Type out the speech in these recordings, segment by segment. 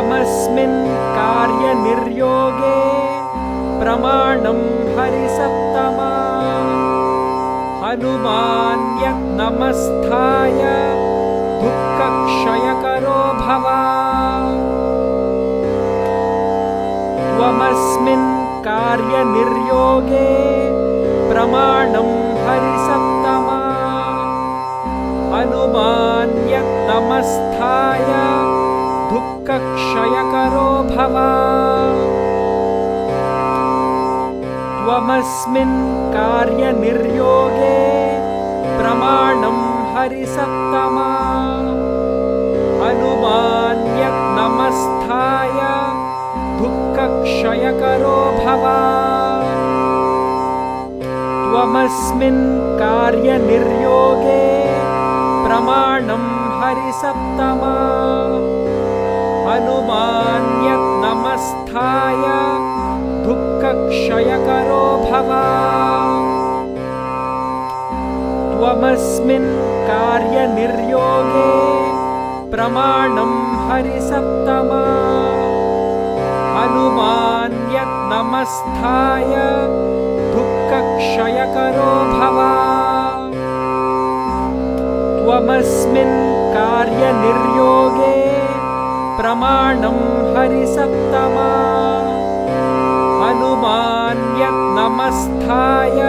त्वमस्मिन् कार्यनिर्योगे प्रमाणं हरिसत्तमा हनुमान्यज्ञमस्थाय दुःखक्षयकरो भव त्वमस्मिन् कार्यनिर्योगे प्रमाणं हरिसत्तमा हनुमान्यज्ञमस्थाय दुःखक्षयकरो भव त्वमस्मिन् कार्यनिर्योगे प्रमाणं हरिसत्तमा हनुमान्यज्ञमस्थाय दुःखक्षयकरो भव त्वमस्मिन् कार्यनिर्योगे प्रमाणं हरिसत्तमा हनुमान्यज्ञमस्थाय दुःखक्षयकरो भव त्वमस्मिन् कार्यनिर्योगे प्रमाणं हरिसत्तमा हनुमान्यज्ञमस्थाय दुःखक्षयकरो भव त्वमस्मिन् कार्यनिर्योगे प्रमाणं हरिसत्तमा हनुमान्यज्ञमस्थाय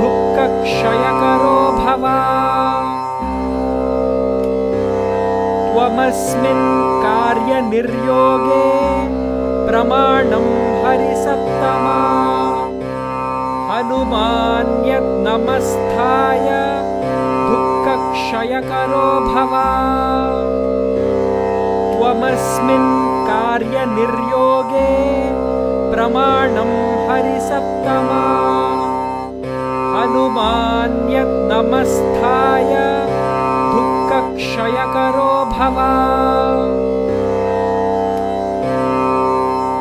दुःखक्षयकरो भव त्वमस्मिन् कार्यनिर्योगे प्रमाणं हरिसत्तमा हनुमान्यज्ञमस्थाय दुःखक्षयकरो भव त्वमस्मिन् कार्यनिर्योगे प्रमाणं हरिसत्तमा हनुमान्यज्ञमस्थाय दुःखक्षयकरो भव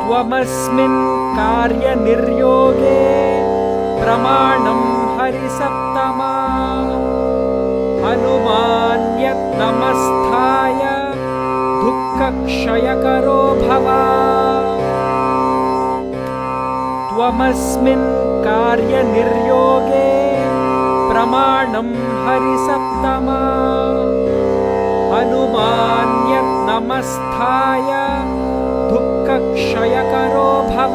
त्वमस्मिन् कार्यनिर्योगे प्रमाणं हरिसत्तमा हनुमान्यज्ञमस्थाय दुःखक्षयकरो भव त्वमस्मिन् कार्यनिर्योगे प्रमाणं हरिसत्तमा हनुमान्यज्ञमस्थाय दुःखक्षयकरो भव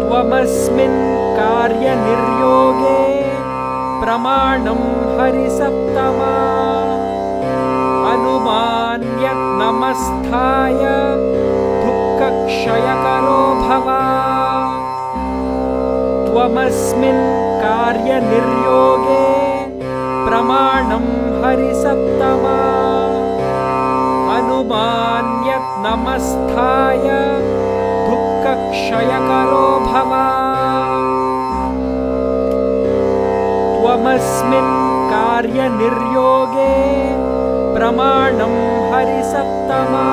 त्वमस्मिन् कार्यनिर्योगे प्रमाणं हरिसत्तमा हनुमान्यज्ञमस्थाय दुःखक्षयकरो भव त्वमस्मिन् कार्यनिर्योगे प्रमाणं हरिसत्तमा हनुमान्यज्ञमस्थाय दुःखक्षयकरो भव त्वमस्मिन् कार्यनिर्योगे प्रमाणं हरिसत्तमा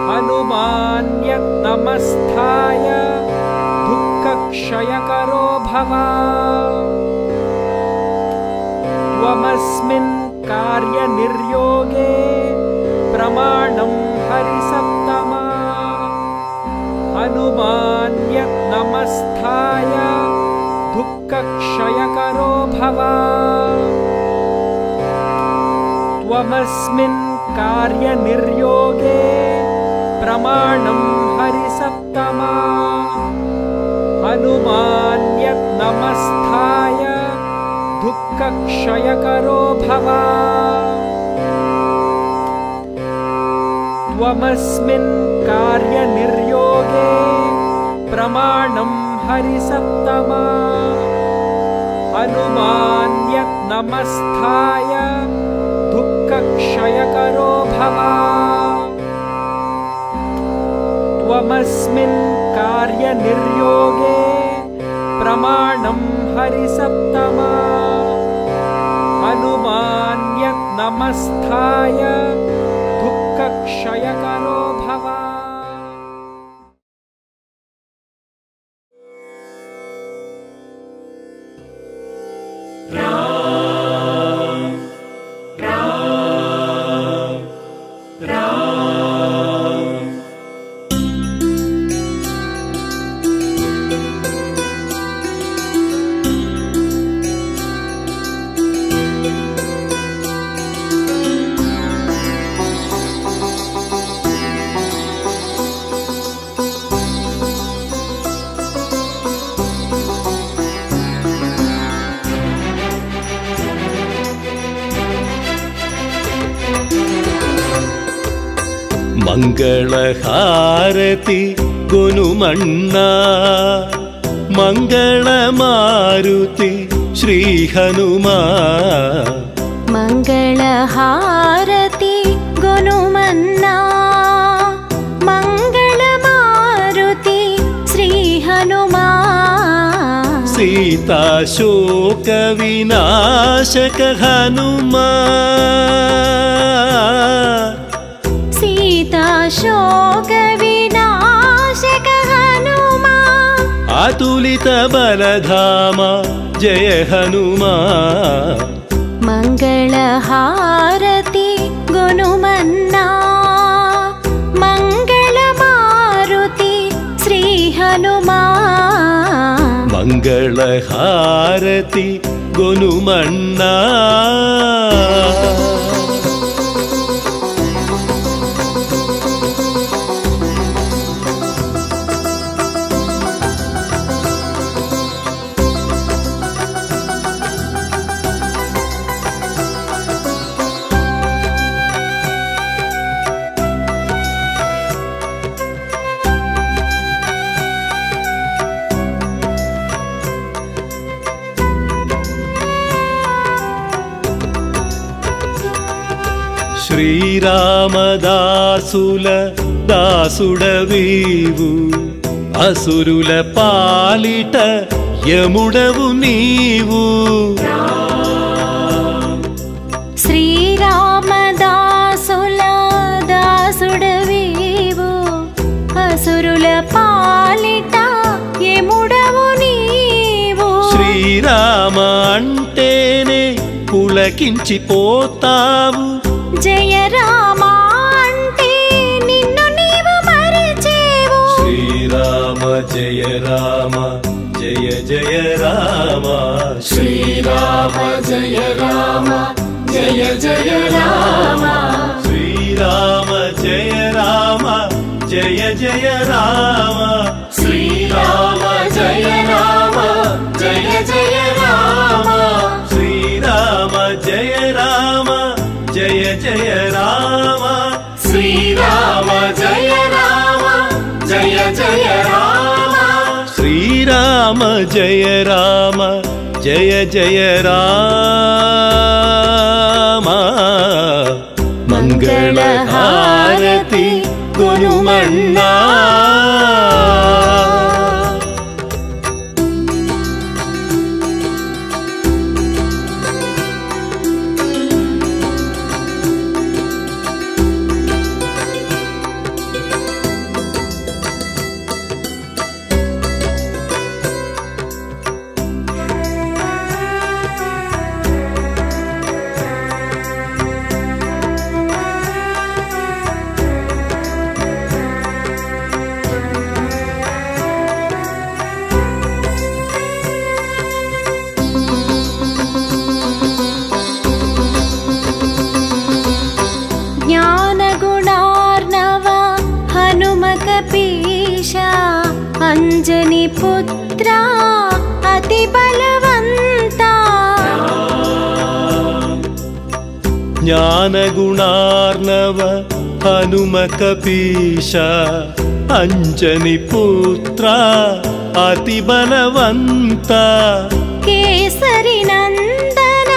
हनुमान्यज्ञमस्थाय दुःखक्षयकरो भव त्वमस्मिन् कार्यनिर्योगे प्रमाणं हरिसत्तमा हनुमान्यज्ञमस्थाय दुःखक्षयकरो भव त्वमस्मिन् कार्यनिर्योगे प्रमाणं हरिसत्तमा हनुमान्यज्ञमस्थाय दुःखक्षयकरो भव त्वमस्मिन् कार्यनिर्योगे प्रमाणं हरिसत्तमा हनुमान्यज्ञमस्थाय दुःखक्षयकरो भव त्वमस्मिन् कार्यनिर्योगे प्रमाणं हरिसत्तमा हनुमान्यज्ञमस्थाय दुःखक्षयकरो भव राम ಮಂಗಳಹಾರತಿ ಗೊನುಮಣ್ಣ ಮಂಗಳ ಮಾರುತಿ ಶ್ರೀ ಹನುಮ ಮಂಗಳಹಾರತಿ ಗೊನುಮನ್ನ ಮಂಗಳ ಮಾರುತಿ ಶ್ರೀ ಹನುಮ ಸೀತಾ ಶೋಕ ವಿನಾಶಕ ಹನುಮ ಸೀತಾ ಶೋಕ ವಿನಾಶಕ ಹನುಮ ಅತುಲಿತ ಬಲಧಾಮ ಜಯ ಹನುಮ ಮಂಗಳಹಾರತಿ ಗೊನುಮನ್ನ ಮಂಗಳ ಮಾರುತಿ ಶ್ರೀ ಹನುಮ ಮಂಗಳಹಾರತಿ ಗೊನುಮಣ್ಣ శ్రీరామదాసుల దాసుడవీవు అసురుల పాలిట యముడవు నీవు శ్రీరామదాసుల దాసుడవీవు అసురుల పాలిట యముడవు నీవు శ్రీరామ అంటేనే పులకించిపోతావు జయ రామ అంటే నిన్ను నీవు మరచేవు శ్రీరామ జయ రామ జయ జయ రామ శ్రీరామ జయ రామ జయ జయ రామ శ్రీరామ జయ రామ జయ జయ రామ శ్రీరామ జయ రామ జయ జయ రామ శ్రీరామ జయ రామ జయ జయ రామ శ్రీరామ జయ రామ జయ జయ రామ శ్రీరామ జయ రామ జయ జయ రామ మంగళహారతి గురుమన్న అంజని పుత్ర అతి బలవంత జ్ఞాన గుణార్ణవ హనుమ కపీశ అంజని పుత్ర అతి బలవంత కేసరి నందన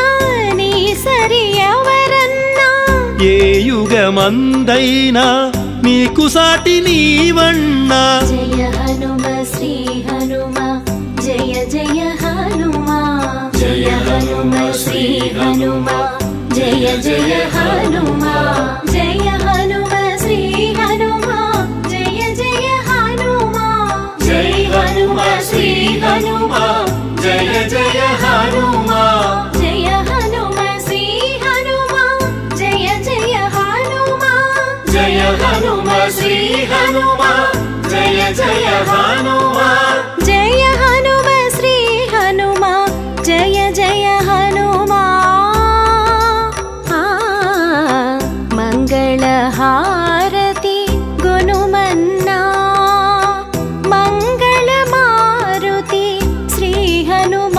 నీ సరి ఎవరన్నా ఏ యుగమందైనా నీకు సాటి నీవన్నా జయ హనుమ శ్రీ హనుమ జయ జయ హనుమ జయ హనుమ శ్రీ హనుమ జయ జయ హనుమ జయ హనుమ శ్రీ హనుమ జయ జయ హనుమ జయ హనుమ శ్రీ హనుమ జయ జయ హనుమ జయ హనుమ శ్రీ హనుమ జయ జయ హనుమ జయ హనుమ శ్రీ హనుమ జయ జయ హనుమ జయ హనుమ శ్రీ హనుమ జయ జయ హనుమ మంగళహారతి గునుమన్నా మంగళ మారుతి శ్రీ హనుమ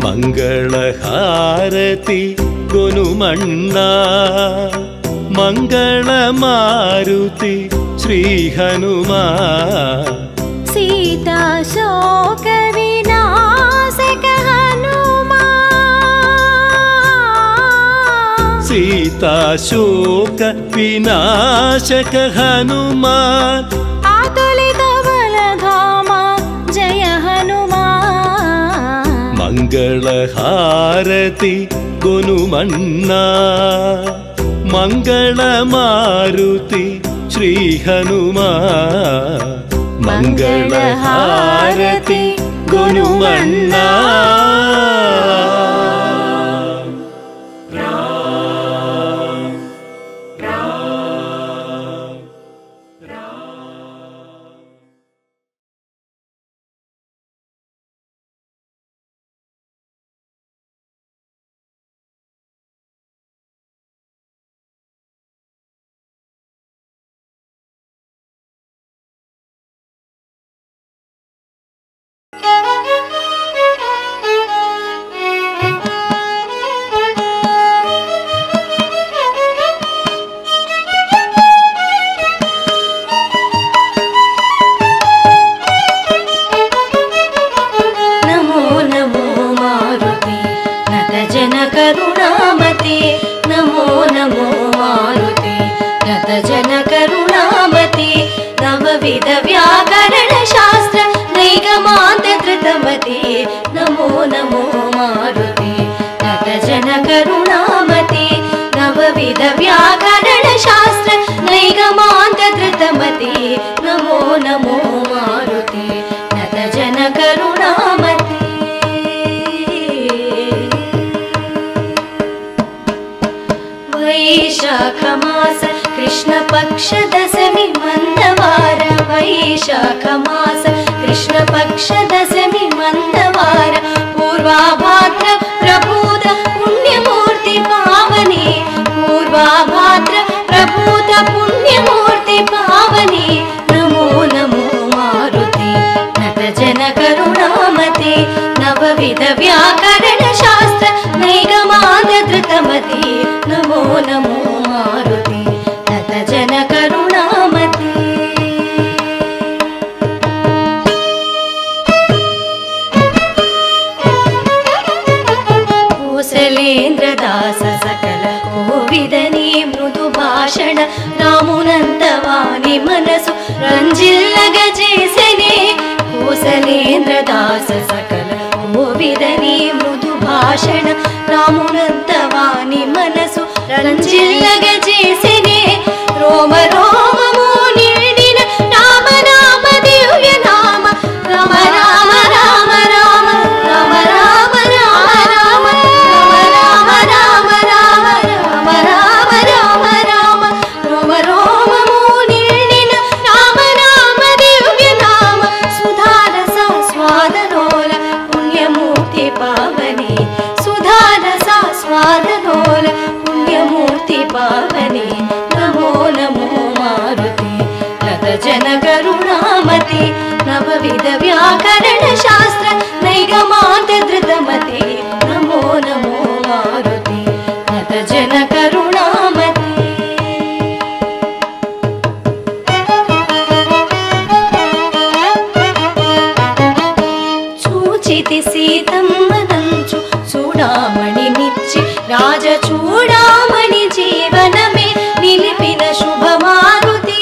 మంగళహారతి గునుమన్నా ಮಂಗಳ ಮಾರುತಿ ಶ್ರೀ ಹನುಮಾ सीता शोक विनाशक हनुमा सीता शोक विनाशक हनुमा आतुलित बलधाम जय हनुमा मंगल हारति गुनुमन्ना मंगल मारुति श्री हनुमा मंगल हारति गुनुमन्ना नमो नमो मारुति नतजन करुणामति नवविध व्याकरण शास्त्र नैगमान्त धृतमति नमो नमो मारुति नतजन करुणामति वैशाख मास कृष्ण पक्ष दशमी मंदवार वैशाख मास कृष्ण पक्ष दशमी मंदवार पूर्वाभाद्र प्रभूत पुण्यमूर्ति पावनी पूर्वाभाद्र प्रभूत पुण्यमूर्ति पावनी नमो नमो मारुति नतजन करुणामति नवविध व्याकरण शास्त्र नैगमान्त धृतमति नमो नमो मारुति नतजन करुणामति कौसलेन्द्रदास सकल कोविदनी मृदु भाषण रामुनंतवानी मनसु ರಂಜಿಲ್ಲಗ ಜೇಸನೆ कौसलेन्द्रदास सकल कोविदनी मृदु भाषण रामुनंतवानी मनसु ರಂಜಿಲ್ಲಗ ಜೇಸನೆ रोम रोम मुनिर्निन राम नाम दिव्य नाम राम राम राम राम राम राम राम राम राम राम राम राम राम राम राम रोम रोम मुनिर्निन राम नाम दिव्य नाम सुधारस स्वादनोल पुण्यमूर्ति पावनी सुधारस स्वादनोल पुण्यमूर्ति पावनी नमो नमो मारुति नतजन करुणामति नवविध व्याकरण शास्त्र नैगमान्त धृतमति नमो नमो मारुति नतजन करुणामति చూచితి సీతమ్మనంచు చూడామణి నిచ్చి రాజ చూడామణి జీవనమే నిలిపిన శుభమారుతి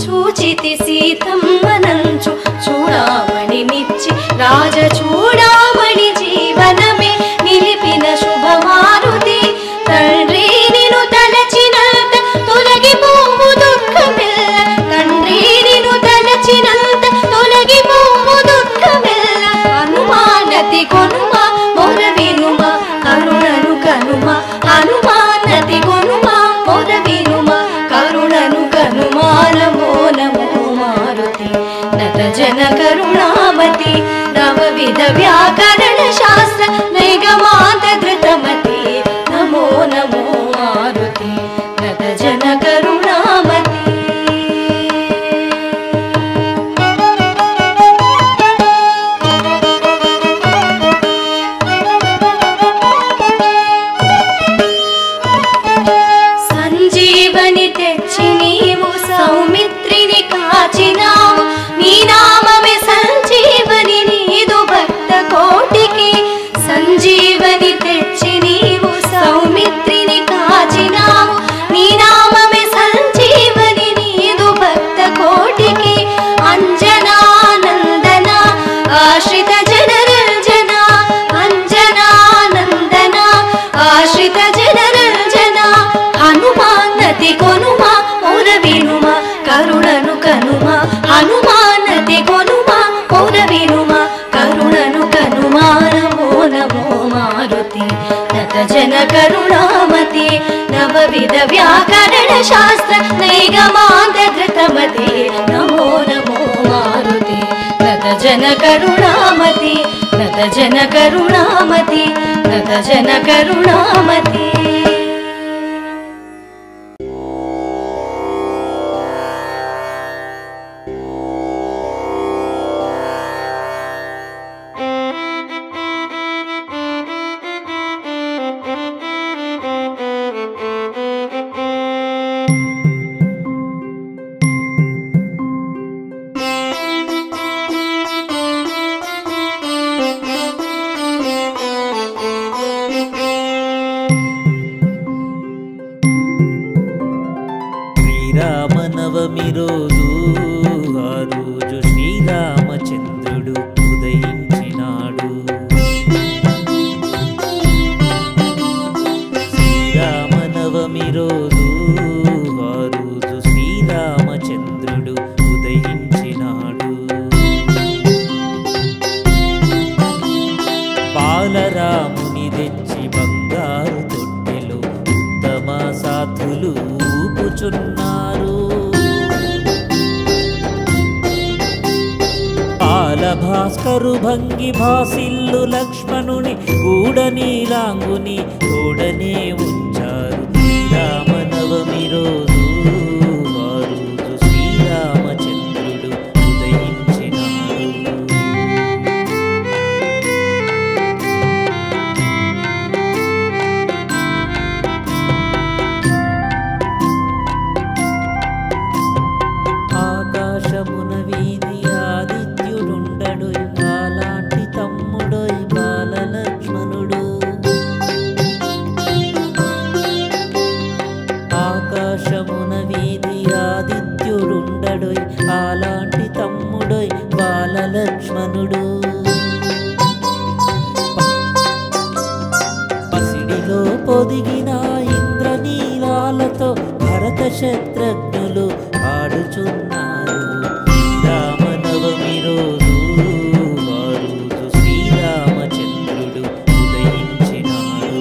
చూచితి సీతమ్మనంచు చూడామణి నిచ్చి రాజ చూడామణి జీవనమే నిలిపిన శుభమారుతి తండ్రి నిను తలచినంత తొలగిపోవు దుఃఖమెల్ల తండ్రి నిను తలచినంత తొలగిపోవు దుఃఖమెల్ల హనుమానతి కొనుమ మొర వినుమ కరుణను కనుమ హనుమానతి కొనుమ మొర వినుమ కరుణను కనుమ నమో నమో మారుతి నతజన కరుణామతి నవవిధ వ్యాకరణ శాస్త్ర నైగమాంత ధృతమతి నమో నమో మారుతి నతజన కరుణామతి సంజీవని करुणामते नवविध व्याकरण शास्त्र नैगमान्त धृतमते नमो नमो मारुते नत जन करुणामते नत जन करुणामते नत जन करुणामते శ్రీరామనవమి రోజు ఆ రోజు శ్రీరామచంద్రుడు ఉదయించినాడు. శ్రీరామనవమి రోజు ఆ రోజు శ్రీరామచంద్రుడు ఉదయించినాడు. బాలరాముని తెచ్చి బంగారు తొట్టెలో ఉత్తమ సాధులు ఊపుచున్నారు. బాలభాస్కరు భంగి భాసిల్లు లక్ష్మణుని గూఢనీలాంగుని తోడనే ఉంచారు. శ్రీరామనవమి రోజు ఆ రోజు శ్రీరామచంద్రుడు ఉదయించినాడు. ఆకాశమున వీధి ఆదిత్యుడుండడోయ్ అలాంటి తమ్ముడోయ్ బాలలక్ష్మణుడు. ఆకాశమున వీధి ఆదిత్యుడుండడోయ్ అలాంటి తమ్ముడోయ్ బాలలక్ష్మణుడు. పసిడిలో పొదిగిన ఇంద్రనీలాలతో భరత శత్రుఘ్నులు ఆడుచున్నారు. శ్రీరామనవమి రోజు ఆ రోజు శ్రీరామచంద్రుడు ఉదయించినాడు.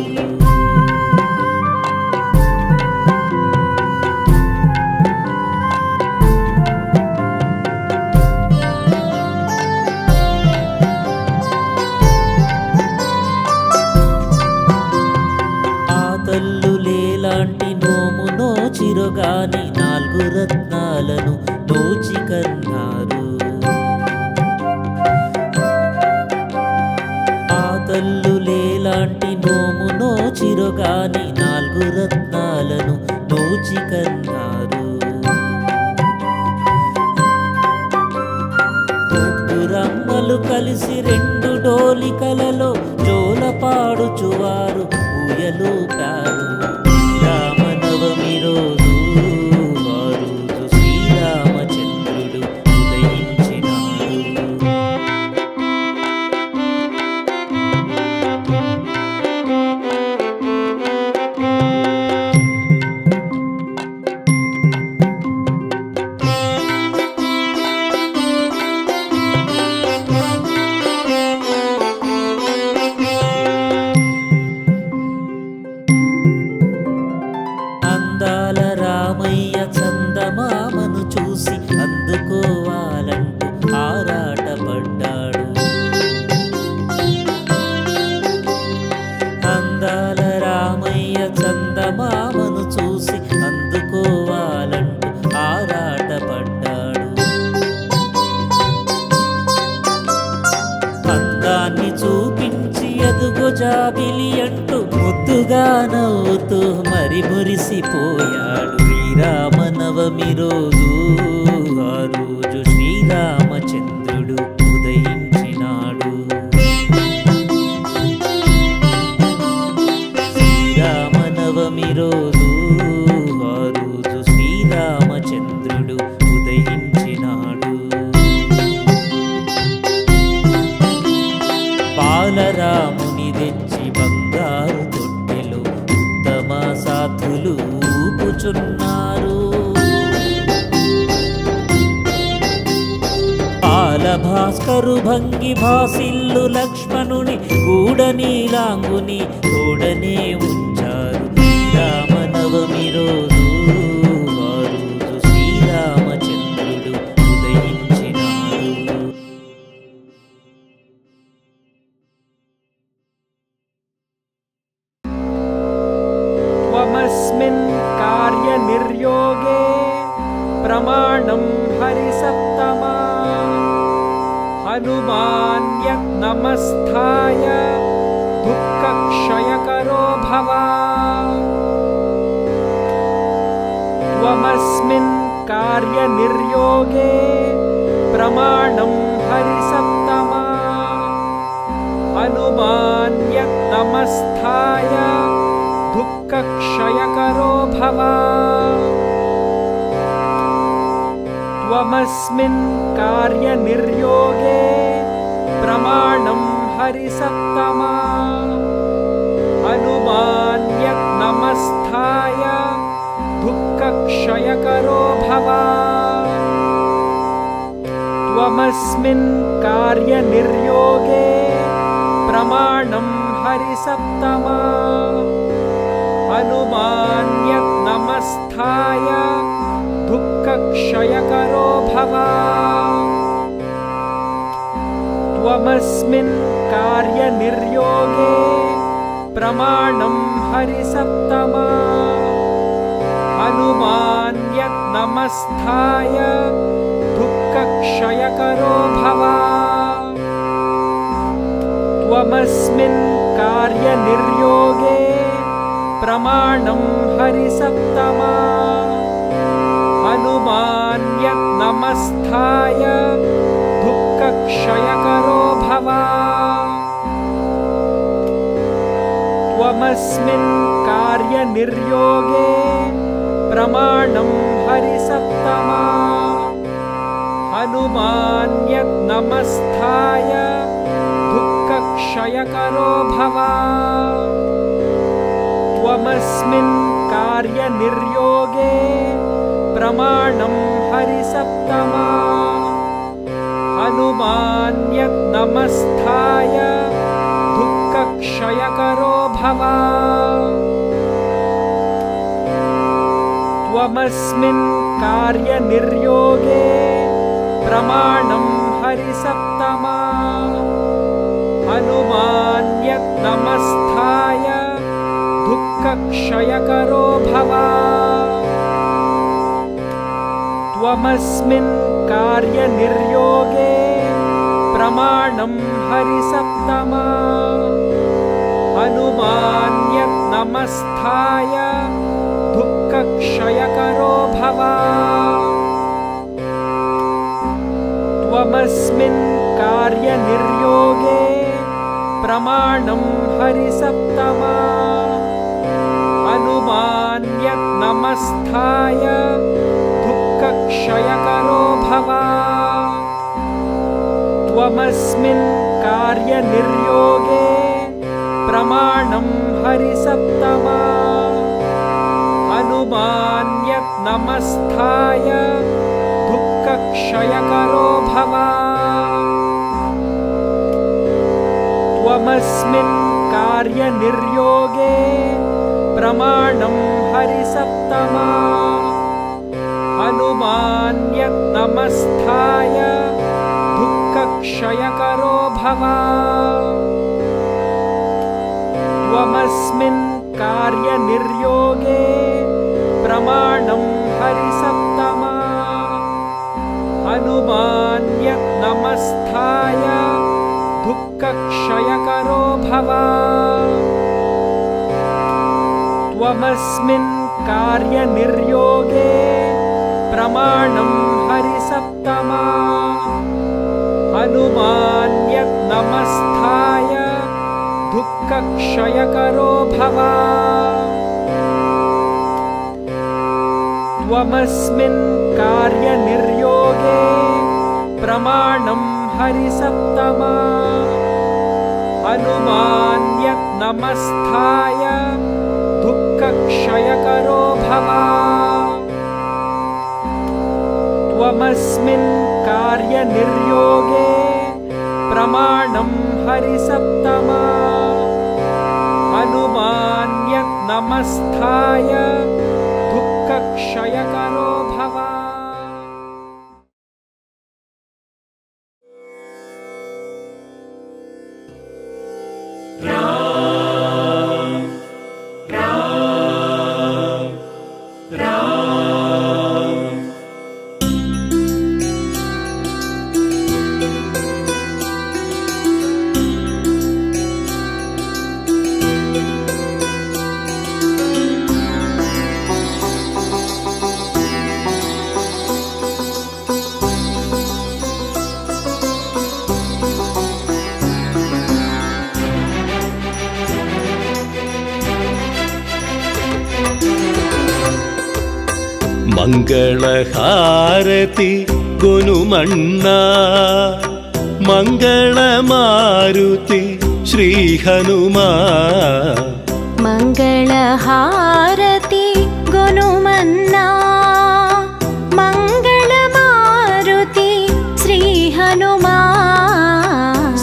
ఆ తల్లులేలాంటి నోము నోచిరుగాని 4 రత్నాలను నోచి కన్నారు. ఆ తల్లులేలాంటి నోము నోచిరుగాని 4 రత్నాలను నోచి కన్నారు. ముగ్గురమ్మలు కలిసి 2 డోలికలలో జోలపాడుచువారు ఊయలూపారు. శ్రీరామనవమి రోజు ఆ రోజు శ్రీరామచంద్రుడు ఉదయించినాడు. అందాల రామయ్య చందమామను చూసి అందుకోవాలంటూ ఆరాటపడ్డాడు. అందాల రామయ్య చందమామను చూసి అందుకోవాలంటూ ఆరాటపడ్డాడు. అందాన్ని చూపించి ఎదుగో జాబిలి అంటూ ముద్దుగా నవ్వుతూ మరి మురిసిపోయాడు. శ్రీరామనవమి రోజు ఆ రోజు శ్రీరామచంద్రుడు ఉదయించినాడు. శ్రీరామనవమి రోజు ఆ రోజు శ్రీరామచంద్రుడు ఉదయించినాడు. బాలరాముని తెచ్చి బంగారు తొట్టెలో ఉత్తమ సాధులు ఊపుచున్నారు. బాలభాస్కరు భంగి భాసిల్లు లక్ష్మణుని గూఢనీలాంగుని తోడనే ఉంచారు. त्वमस्मिन् कार्यनिर्योगे प्रमाणं हरिसप्तमा हनुमान्यज्ञमस्थाय दुःखक्षयकरो भव त्वमस्मिन् कार्यनिर्योगे प्रमाणं हरिसप्तमा हनुमान्यज्ञमस्थाय दुःखक्षयकरो भव त्वमस्मिन् कार्यनिर्योगे प्रमाणं हरिसप्तमा हनुमान्यज्ञमस्थाय दुःखक्षयकरो भव त्वमस्मिन् कार्यनिर्योगे प्रमाणं हरिसप्तमा हनुमान्यज्ञमस्थाय दुःखक्षयकरो भव त्वमस्मिन् कार्यनिर्योगे प्रमाणं हरिसप्तमा हनुमान्यज्ञमस्थाय दुःखक्षयकरो भव त्वमस्मिन् कार्यनिर्योगे प्रमाणं हरिसप्तमा हनुमान्यज्ञमस्थाय दुःखक्षयकरो भव त्वमस्मिन् कार्यनिर्योगे प्रमाणं हरिसप्तमा हनुमान्यज्ञमस्थाय दुःखक्षयकरो भव त्वमस्मिन् कार्यनिर्योगे प्रमाणं हरिसप्तमा हनुमान्यज्ञमस्थाय दुःखक्षयकरो भव त्वमस्मिन् कार्यनिर्योगे प्रमाणं हरिसप्तमा हनुमान्यज्ञमस्थाय दुःखक्षयकरो भव त्वमस्मिन् कार्यनिर्योगे प्रमाणं हरिसप्तमा हनुमान्यज्ञमस्थाय दुःखक्षयकरो भव त्वमस्मिन् कार्यनिर्योगे प्रमाणं हरिसप्तमा हनुमान्यज्ञमस्थाय दुःखक्षयकरो भव त्वमस्मिन् कार्यनिर्योगे प्रमाणं हरिसप्तमा हनुमान्यज्ञमस्थाय दुःखक्षयकरो भव त्वमस्मिन् कार्यनिर्योगे प्रमाणं हरिसप्तमा हनुमान्यज्ञमस्थाय दुःखक्षयकरो भव त्वमस्मिन् कार्यनिर्योगे प्रमाणं हरिसप्तमा हनुमान्यज्ञमस्थाय दुःखक्षयकरो भव त्वमस्मिन् कार्यनिर्योगे प्रमाणं हरिसप्तमा हनुमान्यज्ञमस्थाय दुःखक्षयकरो भव त्वमस्मिन् कार्यनिर्योगे प्रमाणं हरिसप्तमा हनुमान्यज्ञमस्थाय दुःखक्षयकरो भव त्वमस्मिन् कार्यनिर्योगे प्रमाणं हरिसप्तमा हनुमान्यज्ञमस्थाय दुःखक्षयकरो भव మంగళహారతి గొనుమన్నా మంగళమారుతి శ్రీ హనుమా మంగళహారతి గొనుమన్నా మంగళమారుతి శ్రీ హనుమా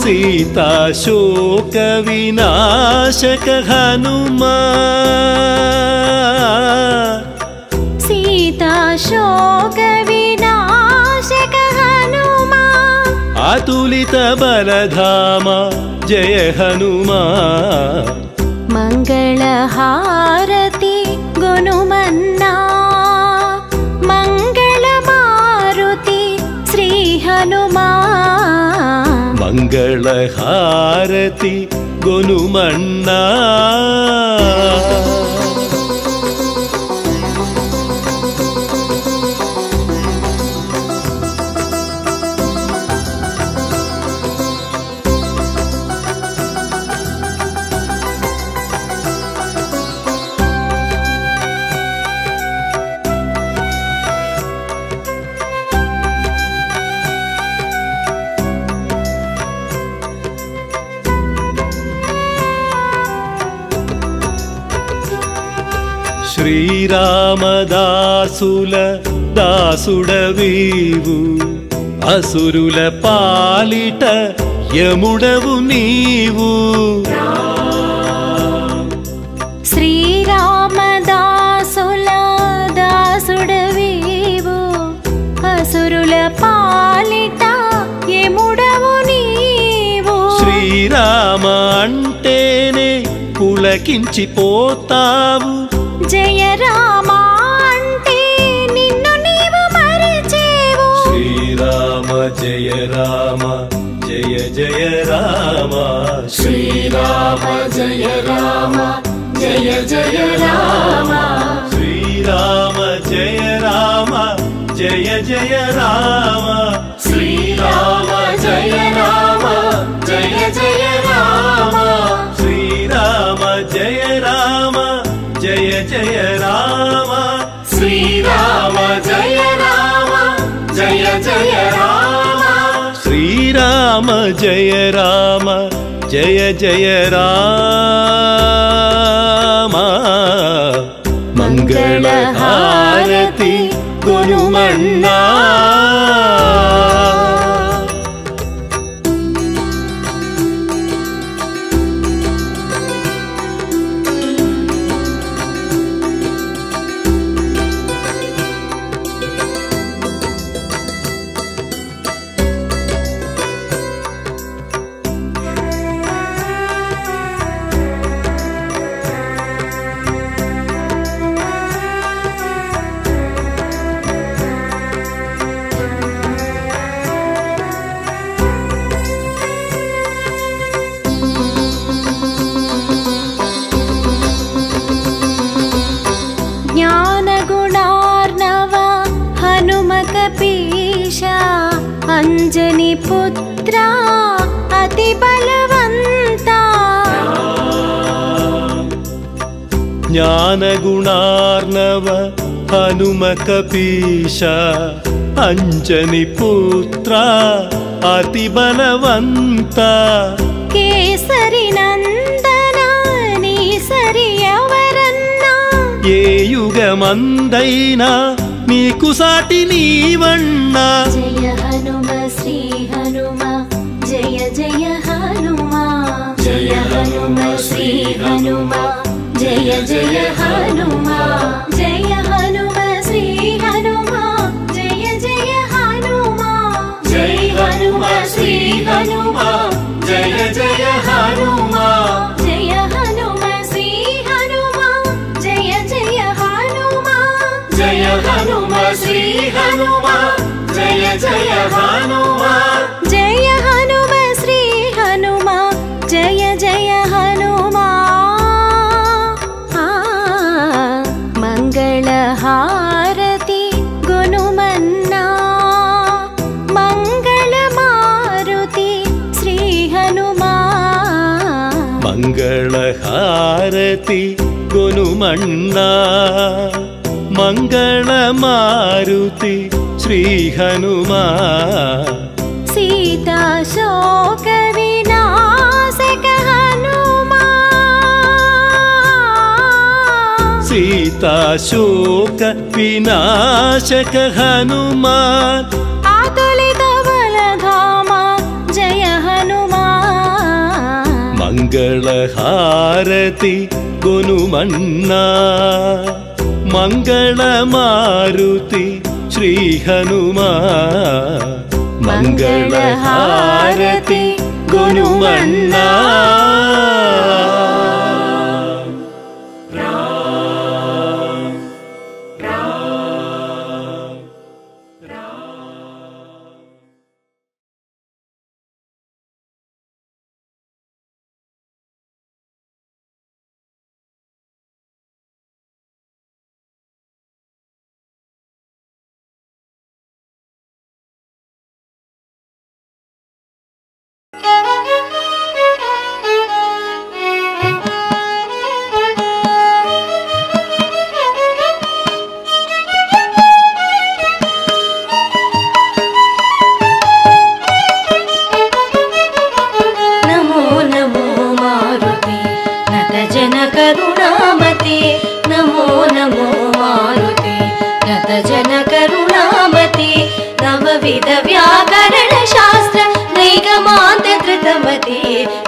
సీతాశోక వినాశక హనుమా సీతాశోక వినాశక హనుమా అతులిత బలధామ జయ హనుమా మంగళహారతి గొనుమన్నా మంగళమారుతి శ్రీ హనుమా మంగళహారతి గొనుమన్నా శ్రీరామదాసుల దాసుడవీవు అసురుల పాలిట యముడవు నీవు శ్రీరామదాసుల దాసుడవీవు అసురుల పాలిట యముడవు నీవు శ్రీరామ అంటేనే పులకించిపోతావు జయ రామ అంటే నిన్ను నీవు మరిచేవు శ్రీరామ జయ రామ జయ జయ రామ శ్రీరామ జయ రామ జయ జయ రామ శ్రీరామ జయ రామ జయ జయ రామ శ్రీరామ జయ రామ జయ జయ రామ శ్రీరామ జయ రామ జయ జయ రామ శ్రీరామ జయ రామ జయ జయ రామ శ్రీరామ జయ రామ జయ జయ రామ మంగళహారతి గొనుమన్నా జ్ఞానగుణార్ణవ హనుమకపీశ అంజని పుత్ర అతి బలవంత జ్ఞానగుణార్ణవ హనుమకపీశ అంజని పుత్ర అతి బలవంత కేసరి నందన నీ సరి ఎవరన్నా ఏ యుగమందైనా నీకు సాటి నీవన్నా జయ హనుమ శ్రీ హనుమ జయ జయ హనుమ జయ హనుమ శ్రీ హనుమ జయ జయ హనుమ జయ హనుమ శ్రీ హనుమ జయ జయ హనుమ జయ హనుమ శ్రీ హనుమ జయ జయ హనుమ జయ హనుమ శ్రీ హనుమ జయ జయ హనుమ జయ హనుమ శ్రీ హనుమ జయ జయ హనుమ జయ హనుమ శ్రీ హనుమ జయ జయ హనుమ మంగళహారతి గొనుమన్నా మంగళమారుతి శ్రీ హనుమా మంగళహారతి గొనుమన్నా ಮಂಗಳ ಮಾರುತಿ ಶ್ರೀ ಹನುಮಾ सीता शोक विनाशक हनुमा सीता शोक विनाशक हनुमान आतुलित बलधाम जय हनुमान मंगल हारति गुनुमन्ना मंगल मारुति श्री हनुमा मंगल हारति गुनुमन्ना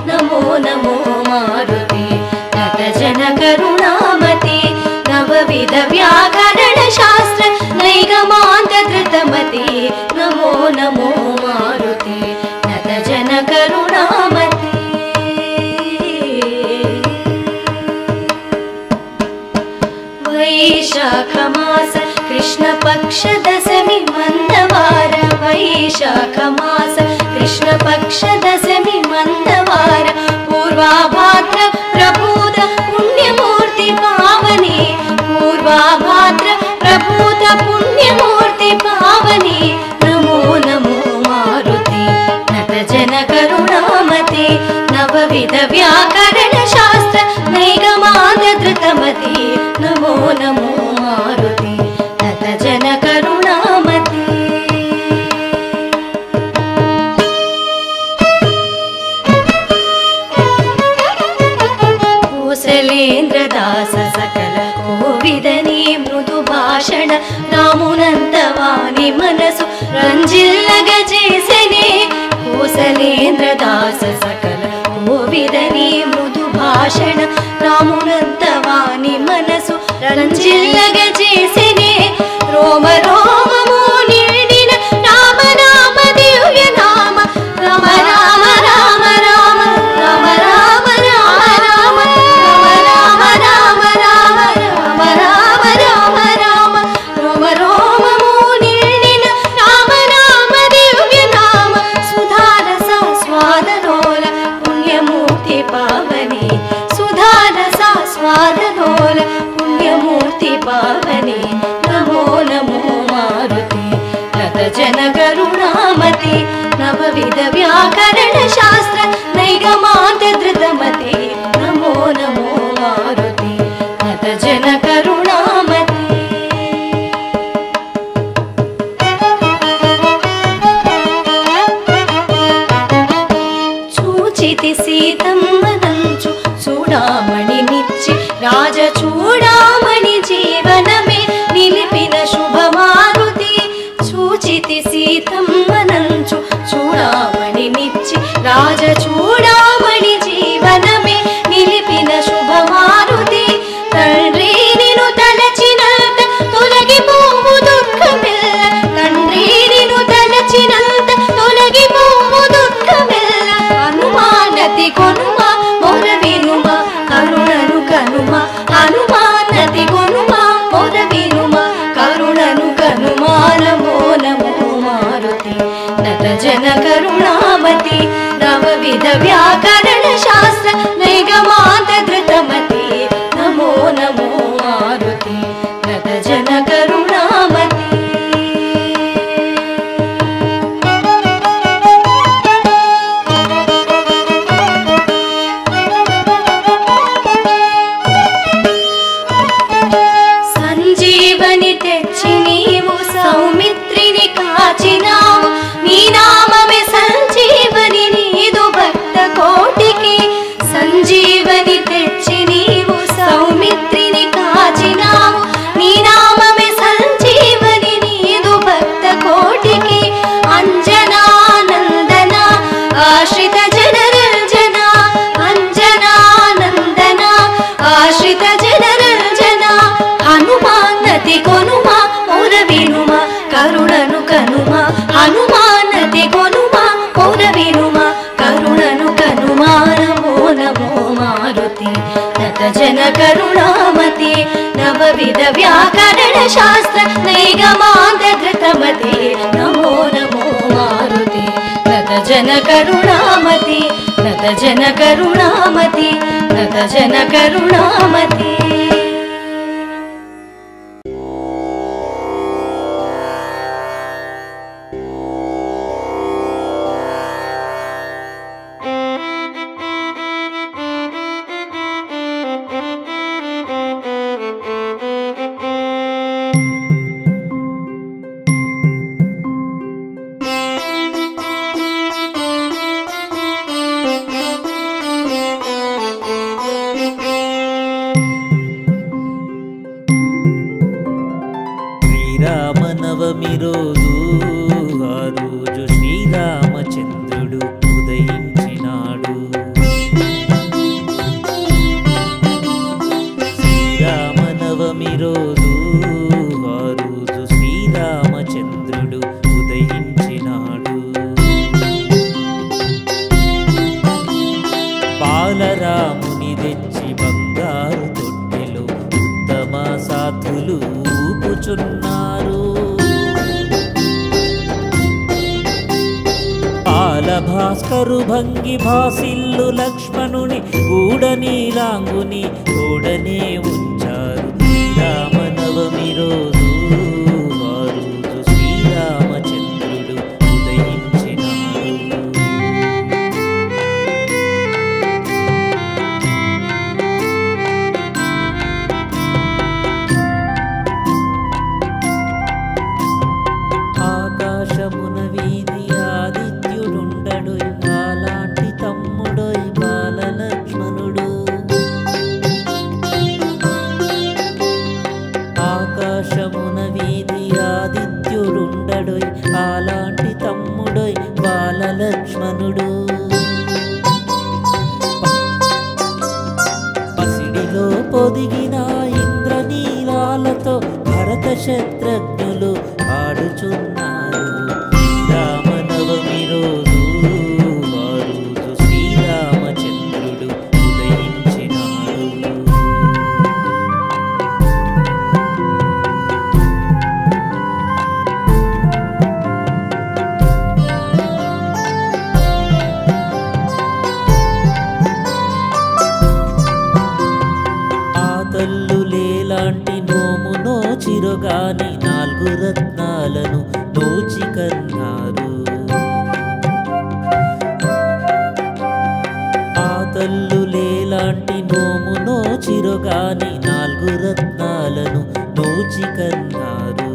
नमो नमो मारुते नतजन करुणामते नवविध व्याकरण शास्त्र नैगमान्त धृतमते नमो नमो मारुते नतजन करुणामते वैशाख मास कृष्ण पक्ष दशमी मंदवार वैशाख मास कृष्ण पक्ष दशमी मंदवार पूर्वाभाद्र प्रभूत पुण्यमूर्ति पावनी पूर्वाभाद्र प्रभूत पुण्यमूर्ति पावनी नमो नमो मारुते नतजन करुणामते नवविध व्याकरण शास्त्र नैगमान्त धृतमते नमो नमो मारुते नतजन करुणामते कौसलेन्द्रदास सकल कोविदनी मृदु भाषण रामुनंतवानी मनसु ರಂಜಿಲ್ಲಗಜೇಸನೆ कौसलेन्द्रदास सकल कोविदनी मृदु भाषण रामुनंतवानी मनसु ರಂಜಿಲ್ಲಗಜೇಸನೆ रोम रोममो निर्णिन राम नाम दिव्य नाम राम राम राम राम राम राम राम राम राम राम राम राम राम राम राम रोम रोममो निर्णिन राम नाम दिव्य नाम सुधारस स्वादनोल पुण्यमूर्ति पावने सुधारस स्वादनोल पुण्यमूर्ति पावने नमो नमो मारुते नतजन करुणामते नवविध व्याकरण शास्त्र नैगमान्त धृतमते नमो नमो मारुते नतजन करुणामते చూచితి సీతమ్మనంచు చూడామణి నిచ్చి రాజ చూడామణి జీవనమే నిలిపిన శుభమారుతి చూచితి సీతమ్మనంచు చూడామణి నిచ్చి రాజ చూడామణి జీవనమే నిలిపిన శుభమారుతి తండ్రి నిన్ను తలచినంత తొలగిపోవు దుఃఖమెల్ల తండ్రి నిన్ను తలచినంత తొలగిపోవు దుఃఖమెల్ల హనుమానతి కొనుమ మొర వినుమ కరుణను కనుమ హనుమానతి కొనుమ మొర వినుమ కరుణను కనుమ నమో నమో మారుతి నతజన కరుణామతి నవవిధ వ్యాకరణ శాస్త్ర నైగమాన్త ధృతమతి నమో నమో మారుతి నతజన కరుణామతి సంజీవని वेद व्याकरण शास्त्र नैगमान्त धृतमते नमो नमो मारुते नत जन करुणामति नत जन करुणामति नत जन करुणामति శ్రీరామనవమి రోజు ఆ రోజు శ్రీరామచంద్రుడు ఉదయించినాడు. శ్రీరామనవమి రోజు ఆ రోజు శ్రీరామచంద్రుడు ఉదయించినాడు. బాలరాముని తెచ్చి బంగారు తొట్టెలో ఉత్తమ సాధులు ఊపుచున్నారు. బాలభాస్కరు భంగి భాసిల్లు లక్ష్మణుని గూఢనీలాంగుని తోడనే ఉంచారు. శ్రీరామనవమి రోజు ఆ రోజు శ్రీరామచంద్రుడు ఉదయించినాడు. ఆకాశమున వీధి ఆదిత్యుడుండడు అలాంటి తమ్ముడోయ్ బాలలక్ష్మణుడు. ఆకాశమున వీధి ఆదిత్యుడుండడోయ్ అలాంటి తమ్ముడోయ్ బాలలక్ష్మణుడు. పసిడిలో పొదిగిన ఇంద్రనీలాలతో భరత శత్రుఘ్నులు ఆడుచున్నారు. శ్రీరామనవమి రోజు ఆ రోజు శ్రీరామచంద్రుడు ఉదయించినాడు. ఆ తల్లులేలాంటి నోము నోచిరుగాని 4 రత్నాలను నోచి కన్నారు. ఆ తల్లులేలాంటి నోము నోచిరుగాని 4 రత్నాలను నోచి కన్నారు.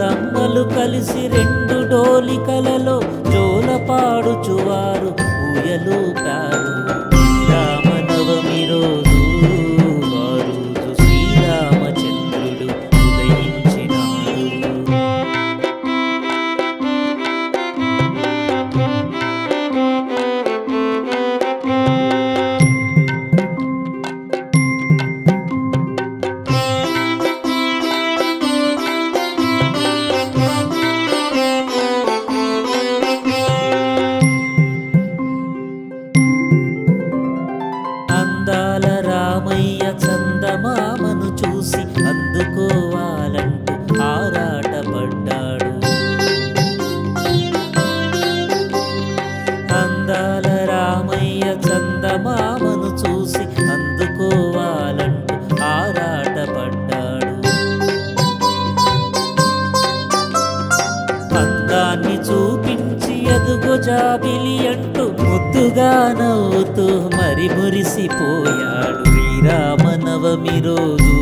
రమ్మలు కలిసి 2 డోలికలలో జోలపాడుచువారు ఊయలూపారు. శ్రీరామనవమి రోజు ఆ రోజు శ్రీరామచంద్రుడు ఉదయించినాడు. అందాల రామయ్య చందమామను చూసి అందుకోవాలంటూ ఆరాటపడ్డాడు. అందాల రామయ్య చందమామను చూసి అందుకోవాలంటూ ఆరాటపడ్డాడు. అందాన్ని చూపించి ఎదుగో జాబిలి అంటూ ముద్దుగా నవ్వుతూ మరి మురిసిపోయాడు. శ్రీరామనవమి రోజు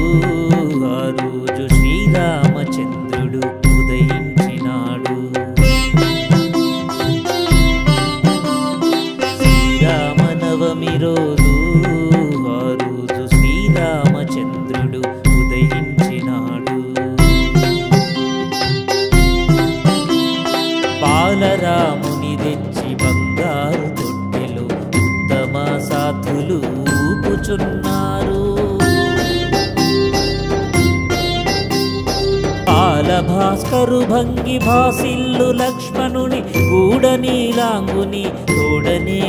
ఆ రోజు శ్రీరామచంద్రుడు ఉదయించినాడు. శ్రీరామనవమి రోజు ఆ రోజు శ్రీరామచంద్రుడు ఉదయించినాడు. బాలరాముని తెచ్చి బంగారు తొట్టెలో ఉత్తమ సాధులు ఊపుచున్నారు. బాలభాస్కరు భంగి భాసిల్లు లక్ష్మణుని గూఢనీలాంగుని తోడనే